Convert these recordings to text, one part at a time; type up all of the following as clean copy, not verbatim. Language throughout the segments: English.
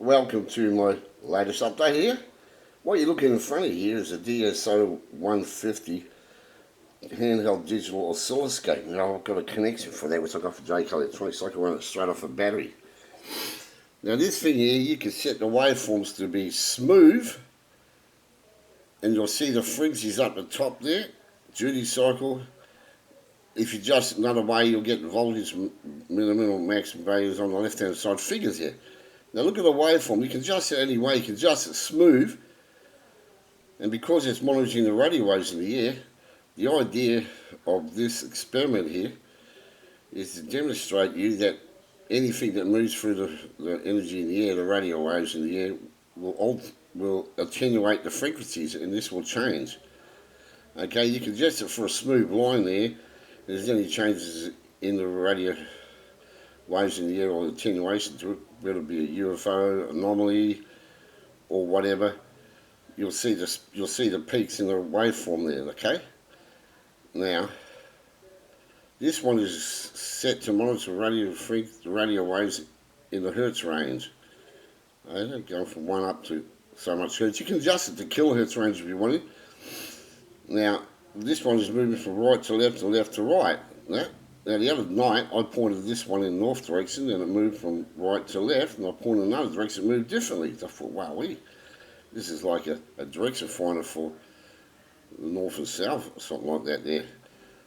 Welcome to my latest update here. What you're looking in front of you here is a ds0 150 handheld digital oscilloscope. Now I've got a connection for that which I got from JK Electronics, so I can run it straight off a battery. Now this thing here, you can set the waveforms to be smooth, and you'll see the frequencies up the top there, duty cycle. If you adjust it another way, you'll get voltage, minimum, maximum values on the left hand side figures here. Now look at the waveform, you can adjust it any way, you can adjust it smooth, and because it's monitoring the radio waves in the air, the idea of this experiment here is to demonstrate you that anything that moves through the energy in the air, the radio waves in the air, will attenuate the frequencies, and this will change. Okay, you can adjust it for a smooth line there. If there's any changes in the radio waves in the air or attenuation to it, whether it be a UFO anomaly or whatever, you'll see the peaks in the waveform there. Okay. Now, this one is set to monitor radio waves in the hertz range. Okay, going from 1 up to so much hertz. You can adjust it to kilohertz range if you want it. Now, this one is moving from right to left to right. Now the other night I pointed this one in north direction and it moved from right to left, and I pointed in another direction, it moved differently. So I thought, wow, this is like a direction finder for the north and south or something like that there.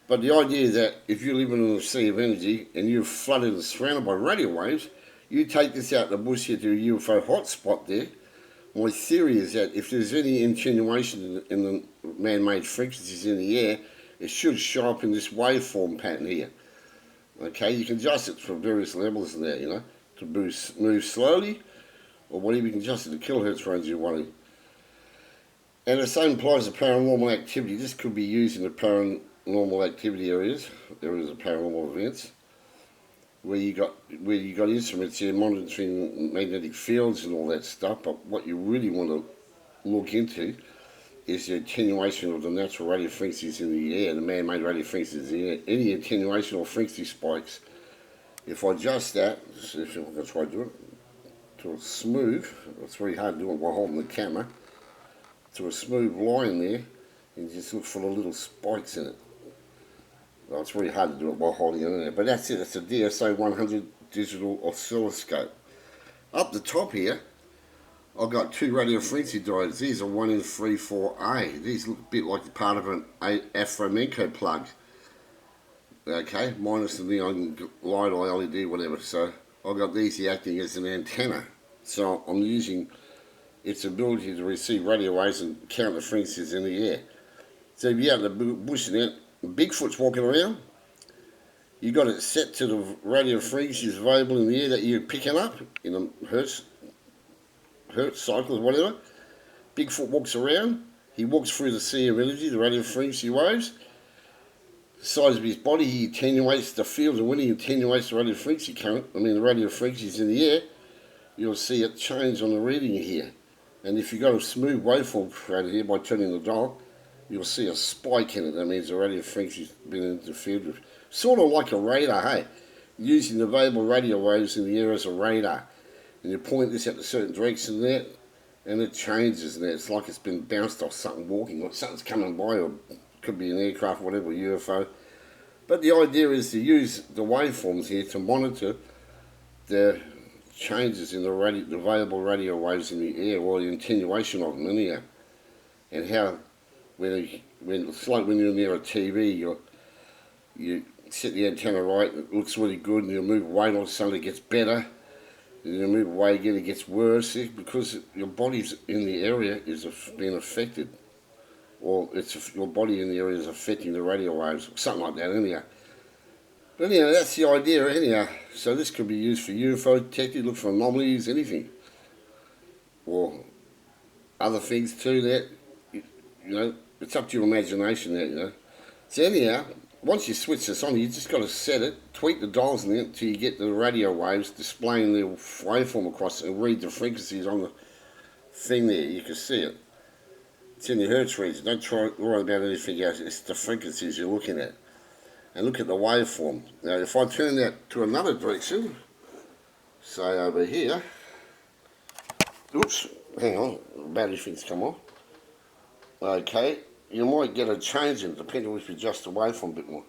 But the idea is that if you're living in a sea of energy and you're flooded and surrounded by radio waves, you take this out the bush here to a UFO hotspot there. My theory is that if there's any attenuation in the man-made frequencies in the air, it should show up in this waveform pattern here. Okay, you can adjust it for various levels in there, you know, to move slowly, or whatever. You can adjust it to kilohertz range you want. And the same applies to paranormal activity. This could be used in the paranormal activity areas of paranormal events, where you got instruments here monitoring magnetic fields and all that stuff. But what you really want to look into is the attenuation of the natural radio frequencies in the air, the man-made radio frequencies in the air. Any attenuation or frequency spikes, if I adjust that, see if I'm going to try to do it, to a smooth, it's very hard to do it while holding the camera, to a smooth line there, and just look for the little spikes in it. Well, it's very hard to do it while holding it in there, but that's it, it's a ds0 100 digital oscilloscope. Up the top here, I've got two radio frequency diodes. These are 1N34A. These look a bit like part of an Afromenco plug. Okay, minus the neon light or LED, whatever. So I've got these here acting as an antenna. So I'm using its ability to receive radio waves and count the frequencies in the air. So if you're out in the bush and Bigfoot's walking around, you got it set to the radio frequencies available in the air that you're picking up in a hertz cycles, whatever. Bigfoot walks around, he walks through the sea of energy, the radio frequency waves. The size of his body, he attenuates the field, and when he attenuates the radio frequency current, the radio frequencies in the air, you'll see it change on the reading here. And if you got a smooth waveform created here by turning the dial, you'll see a spike in it. That means the radio frequency's been interfered with. Sort of like a radar, hey? Using the available radio waves in the air as a radar. And you point this at a certain direction there, and it changes there. It's like it's been bounced off something walking, like something's coming by, or it could be an aircraft, whatever, UFO. But the idea is to use the waveforms here to monitor the changes in the available radio waves in the air, or the attenuation of them in the air. And how, it's like when you're near a TV, you set the antenna right, it looks really good, and you move away, and all of a sudden it gets better. And you move away again, it gets worse, because your body's in the area is being affected, or your body in the area is affecting the radio waves, something like that anyhow. But anyhow, that's the idea anyhow. So this could be used for UFO detecting, look for anomalies, anything, or other things too. That it's up to your imagination. That So anyhow, once you switch this on, you just got to set it, tweak the dials in it until you get the radio waves displaying the waveform across it, and read the frequencies on the thing there. You can see it. It's in the hertz region. Don't worry about anything else. It's the frequencies you're looking at. And look at the waveform. Now, if I turn that to another direction, say over here, Oops, hang on, the battery thing's come off. Okay, you might get a change in it depending if you adjust the waveform a bit more.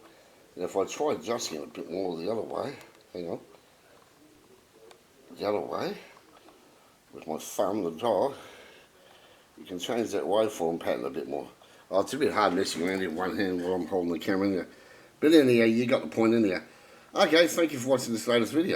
And if I try adjusting it a bit more the other way, hang on, the other way, with my thumb, the dial, you can change that waveform pattern a bit more. Oh, it's a bit hard messing around in one hand while I'm holding the camera in there. But anyhow, you got the point in there. Okay, thank you for watching this latest video.